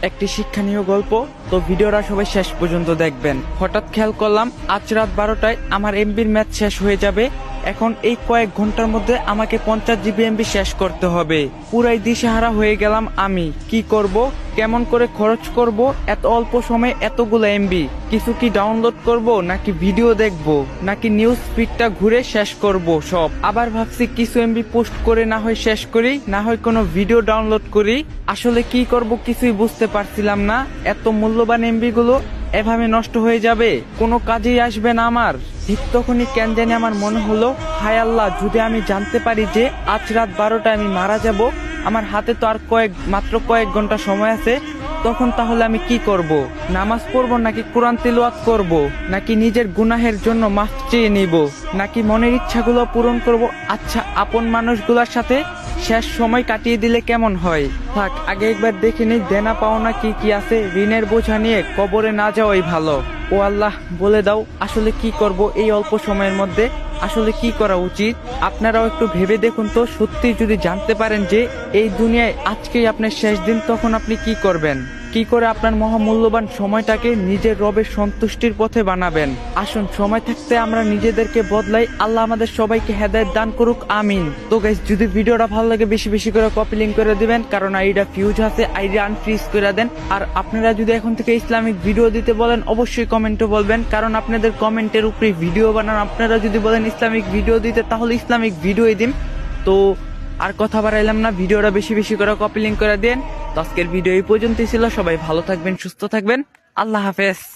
একটি শিক্ষণীয় গল্প। তো ভিডিওটা সবাই শেষ পর্যন্ত দেখবেন। হঠাৎ খেয়াল করলাম আজ রাত 12টায় আমার এমবির ম্যাচ শেষ হয়ে যাবে। এখন এই কয়েক ঘন্টার মধ্যে আমাকে 50 জিবি এমবি শেষ করতে হবে। পুরাই দিশেহারা হয়ে গেলাম আমি। কি করব, কেমন করে খরচ করব এত অল্প সময়ে এতগুলো এমবি? কিছু কি ডাউনলোড করব, নাকি ভিডিও দেখব, নাকি নিউজ ফিডটা ঘুরে শেষ করব সব? আবার ভাবছি কিছু এমবি পোস্ট করে না হয় শেষ করি, না হয় কোনো ভিডিও ডাউনলোড করি। আসলে কি করব কিছুই বুঝতে পারছিলাম না। এত মূল্যবান এমবি গুলো এভাবে নষ্ট হয়ে যাবে, কোনো কাজেই আসবে না আমার। ঠিক তখনই কেন জানি আমার মনে হলো, হায় আল্লাহ, যদি আমি জানতে পারি যে আজ রাত 12টায় আমি মারা যাব, আমার হাতে তো আর মাত্র কয়েক ঘন্টা সময় আছে, তখন তাহলে আমি কি করব? নামাজ পড়ব, নাকি কোরআন তিলাওয়াত করব, নাকি নিজের গুনাহের জন্য মাফ চেয়ে নিব, নাকি মনের ইচ্ছাগুলো পূরণ করব? আচ্ছা, আপন মানুষগুলোর সাথে শেষ সময় কাটিয়ে দিলে কেমন হয়? থাক, আগে একবার দেখে নেই দেনা পাওনা কি কি আছে। ঋণের বোঝা নিয়ে কবরে না যাওয়াই ভালো। ও আল্লাহ, বলে দাও আসলে কি করব এই অল্প সময়ের মধ্যে? আসলে কি করা উচিত? আপনারাও একটু ভেবে দেখুন তো। সত্যি যদি জানতে পারেন যে এই দুনিয়ায় আজকেই আপনার শেষ দিন, তখন আপনি কি করবেন? কি করে আপনার মহামূল্যবান সময়টাকে নিজের রবের সন্তুষ্টির পথে বানাবেন? আসুন, সময় থাকতে আমরা নিজেদেরকে বদলাই। আল্লাহ আমাদের সবাইকে হেদায়েত দান করুক, আমিন। তো গাইস, যদি ভিডিওটা ভালো লাগে বেশি বেশি করে কপি লিংক করে দিবেন, কারণ আইডিটা ফিউজ আছে, আইডি আনফ্রিজ করে দেন। আর আপনারা যদি এখন থেকে ইসলামিক ভিডিও দিতে বলেন, অবশ্যই কমেন্টে বলবেন, কারণ আপনাদের কমেন্টের উপরে ভিডিও বানান। আপনারা যদি বলেন ইসলামিক ভিডিও দিতে, তাহলে ইসলামিক ভিডিওই দিন। তো আর কথা বাড়াইলাম না, ভিডিওটা বেশি বেশি করে কপি লিংক করে দেন। তো আজকের ভিডিও এই পর্যন্তই ছিল। সবাই ভালো থাকবেন, সুস্থ থাকবেন। আল্লাহ হাফেজ।